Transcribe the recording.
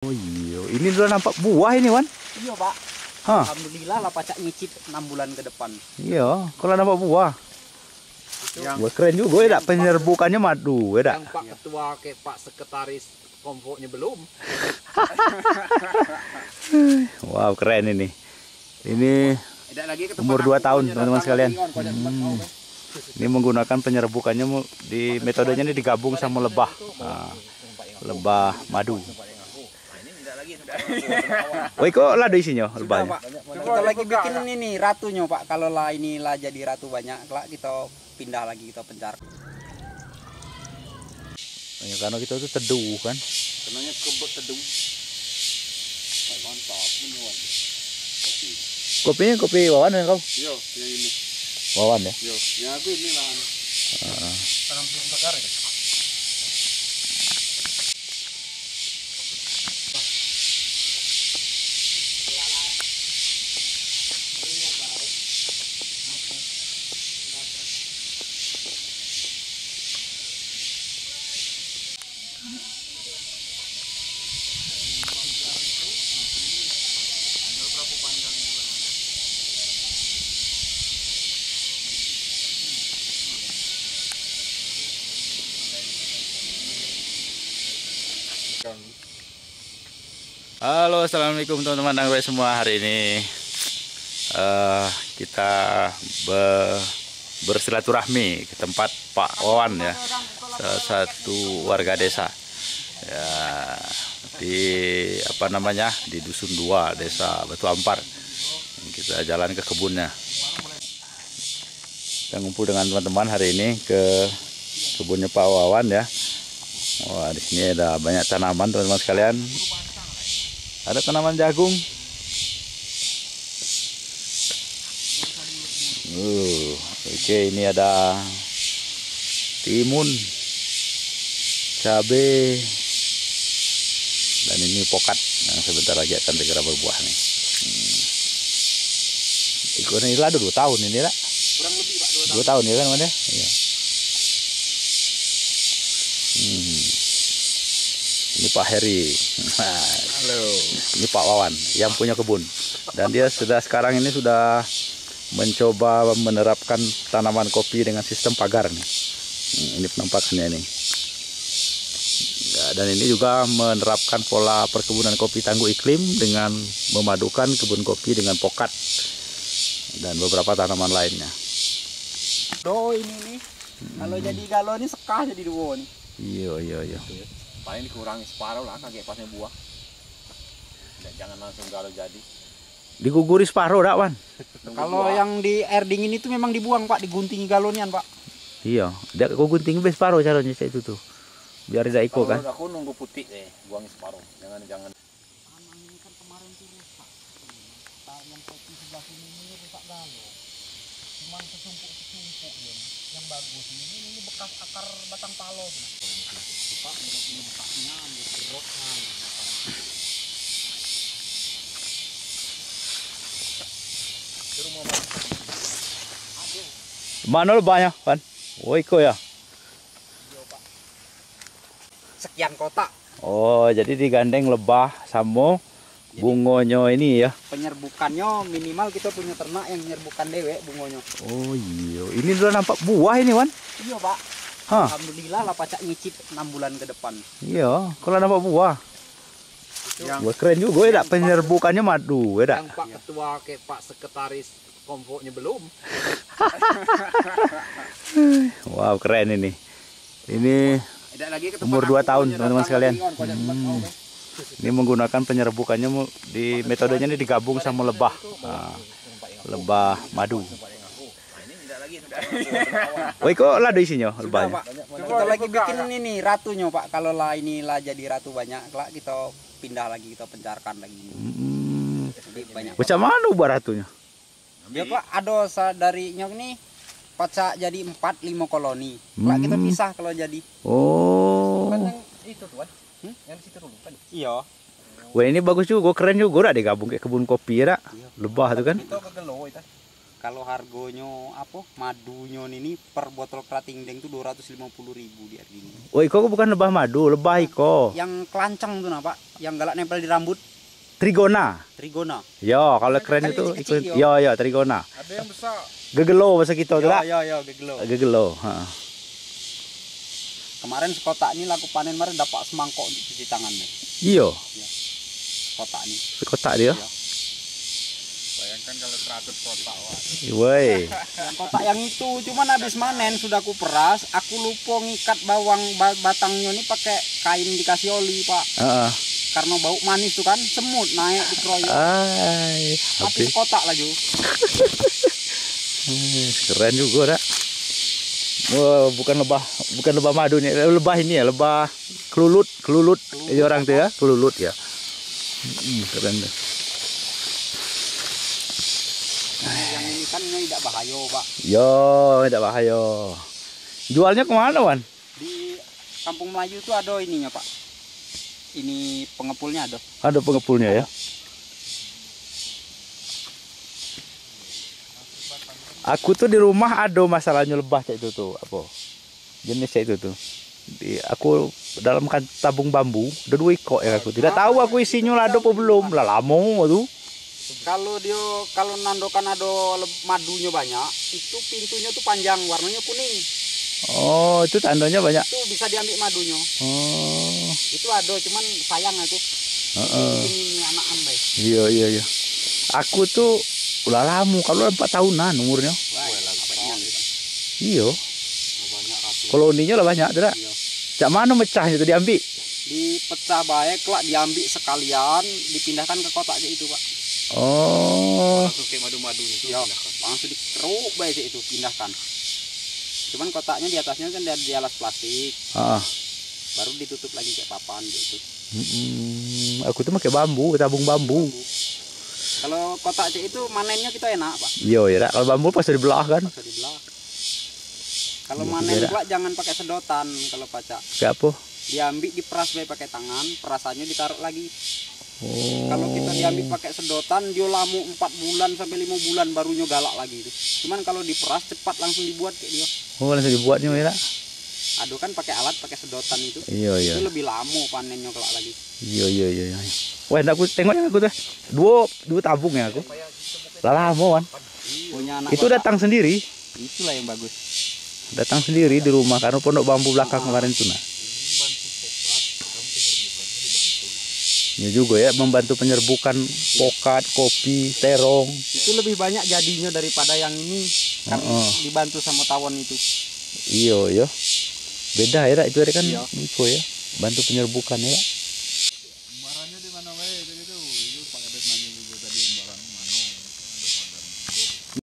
Oh iya, ini udah nampak buah ini, Wan. Iya, Pak. Hah? Alhamdulillah lah pacak ngicip 6 bulan ke depan. Iya, kalau nampak buah. Yang Wah, keren juga ya, dak penyerbukannya madu, ya dak. yang Pak Ketua kayak Pak Sekretaris Komfonya belum. Wow, keren ini. Ini Tidak lagi ke umur 2 tahun, teman-teman sekalian. Hmm. Ini menggunakan penyerbukannya di metodenya ini digabung sama lebah. Nah, lebah madu. Woi, kok lado isinya Sudah, lebahnya? Pak. Kita lagi bikin ini ratunya, Pak. Kalau lah inilah jadi ratu banyak, lah kita pindah lagi, kita pencar. Karena kita tuh teduh kan. Kenanya kebet teduh. Mantap ini Wan. Kopinya kopi Wawan kan kau? Yo, yang ini. Wawan ya. Yo, yang aku ini lah. Tanam bakar ya. Halo, assalamualaikum teman-teman anggrek semua. Hari ini kita bersilaturahmi ke tempat Pak Wawan ya, salah satu warga desa ya, di apa namanya, di Dusun 2 Desa Batu Ampar. Kita jalan ke kebunnya. Kita ngumpul dengan teman-teman hari ini ke kebunnya Pak Wawan ya. Wah, di sini ada banyak tanaman teman-teman sekalian. Ada tanaman jagung. Oke, ini ada timun, cabai, dan ini pokat yang sebentar lagi akan segera berbuah nih. Ini lado 2 tahun ini lah. Kurang lebih Pak 2 tahun ya kan, Mas ya? Iya. Ini Pak Heri. Halo. Ini Pak Wawan yang punya kebun. Dan dia sekarang ini sudah mencoba menerapkan tanaman kopi dengan sistem pagar nih. Ini penampakannya ini. Ya, dan ini juga menerapkan pola perkebunan kopi tangguh iklim dengan memadukan kebun kopi dengan pokat dan beberapa tanaman lainnya. Do ini nih. Kalau jadi galon ini sekah jadi dua nih. Iya. Paling dikurangi separuh lah kaget pasnya buah. Jangan langsung kalau jadi. Diguguri separuh dak, Wan? Kalau yang di air dingin itu memang dibuang, Pak, diguntingi galonian, Pak. Iya, dia kok gunting be separuh caranya itu tuh. Biar tidak ikut kan. Kalau aku nunggu putih deh, buang separuh. Jangan. Tanah ini kan kemarin tuh rusak. Yang kopi sebelah sini ini rusak galo. Cuman sesumpuk ya. Yang bagus ini bekas akar batang palo. Pak, ini bekasnya ambil berotnya. Mana lo banyak, Wan? Woi kok ya. Sekian kotak. Oh, jadi digandeng lebah sama bungonya ini ya. Penyerbukannya minimal kita punya ternak yang menyerbukan dewek bungonya. Oh iya, ini udah nampak buah ini, Wan. Iya, Pak. Hah? Alhamdulillah lah pacak ngicip 6 bulan ke depan. Iya, kalau nampak buah. Yang Wah, keren juga ya, dak penyerbukannya madu, ya dak. Pak Ketua kayak Pak Sekretaris Komfonya belum. Wow, keren ini. Ini Tidak lagi ke umur 2 tahun, teman-teman sekalian. Hmm. Ini menggunakan penyerbukannya di metodenya ini digabung sama lebah. Nah, lebah madu. Woi, kok lado isinya Sudah, lebahnya? Pak. Kita lagi bikin ini ratunya, Pak. Kalau lah inilah jadi ratu banyak, lah kita pindah lagi, kita pencarkan lagi. Jadi banyak. Macam mana ubah ratunya? Ya, Pak, ada dari nyok nih pacak jadi 4-5 koloni. Lah kita pisah kalau jadi. Oh. Kan yang itu tuan. Yang di situ dulu kan. Iya. Wah, ini bagus juga, keren juga, udah digabung kayak kebun kopi ya, dak. Lebah tuh kan. Itu ke gelo itu. Kalau harganya apa? Madunya ini per botol kerating deng tuh 250.000 di harganya. Oh, iko bukan lebah madu, lebah iko. Yang kelancang tuh nah, Pak, yang galak nempel di rambut, Trigona. trigona. Yo, kalau keren itu kecil-kecil, ikut. Yo, trigona. Ada yang besar. Gegelo bahasa kita tuh lah. Ya, gegelo. Gegelo, heeh. Kemarin sekotak ini laku panen kemarin dapat semangkok untuk cuci tangan deh. Iyo, Kotak ini. sekotak dia. Iya. Bayangkan kalau 100 kotak, wah. Woi. Yang kotak yang itu cuman habis manen sudah aku peras, aku lupa ngikat bawang batangnya ini pakai kain dikasih oli, Pak. Heeh. Karena bau manis tuh kan, semut naik di keroyok. Ai, Tapi habis. kotak lagi. Keren juga dah. Wah, bukan lebah madu nih, lebah ini ya, lebah kelulut. Ini orang tuh ya, kelulut ya. Keren deh. Yang ini kan ini tidak bahaya, Pak. Yo, tidak bahaya. Jualnya kemana, Wan? Di Kampung Melayu tuh ada ininya, Pak. Ini pengepulnya ada. Ada pengepulnya ya. Aku tuh di rumah ada masalahnya lebah kayak itu tuh, apa? Jenis kayak itu tuh. Aku dalam tabung bambu, ada 2 ekor ya aku. Tidak tahu aku isinya lah ada apa belum. Lah lama tuh. Kalau nandokan ada madunya banyak, itu pintunya tuh panjang, warnanya kuning. Oh, itu tandanya banyak. Itu bisa diambil madunya. Oh. Itu ada, cuman sayang itu. Heeh. Ini anak-anak, Bay. Iya. Aku tuh udah lama, kalau 4 tahunan umurnya. Wah, Iya. banyak ratu. Koloninya lah banyak, tidak? Iya. Cak mana mecahnya itu diambil? Dipecah baik, kelak diambil sekalian, dipindahkan ke kotak aja itu, Pak. Oh. Langsung kayak madu-madu itu. Iya, langsung dikeruk baik itu, pindahkan. Cuman kotaknya di atasnya kan di alas plastik, Ah. baru ditutup lagi kayak papan gitu. Aku tuh pakai bambu, tabung bambu. Kalau kotak C itu manennya kita enak, Pak. Iya ya, kalau bambu pasti dibelah kan? Bisa dibelah. Kalau Iya, manen beda. pula jangan pakai sedotan kalau pacak. Kayak apa? Diambil diperas baik pakai tangan, perasannya ditaruh lagi. Oh. Kalau kita diambil pakai sedotan, dia lama 4 bulan sampai 5 bulan barunya galak lagi itu. Cuman kalau diperas cepat langsung dibuat kayak dia. Oh, langsung dibuatnya ya. Aduh kan pakai alat, pakai sedotan itu. Iya. Itu lebih lama panennya kelak lagi. Iya. Wah, aku tengoknya aku tuh. Dua tabung ya aku. Lah lama kan. Punya anak Itu bapak. datang sendiri. Itulah yang bagus. Datang sendiri di rumah karena pondok bambu belakang kemarin tuh nah. Ya juga ya, membantu penyerbukan pokat, kopi, terong. Itu lebih banyak jadinya daripada yang ini. Karena dibantu sama tawon itu. Iya. Beda ya, itu kan Iya. info ya. Bantu penyerbukan ya. Marahnya di mana wae gitu.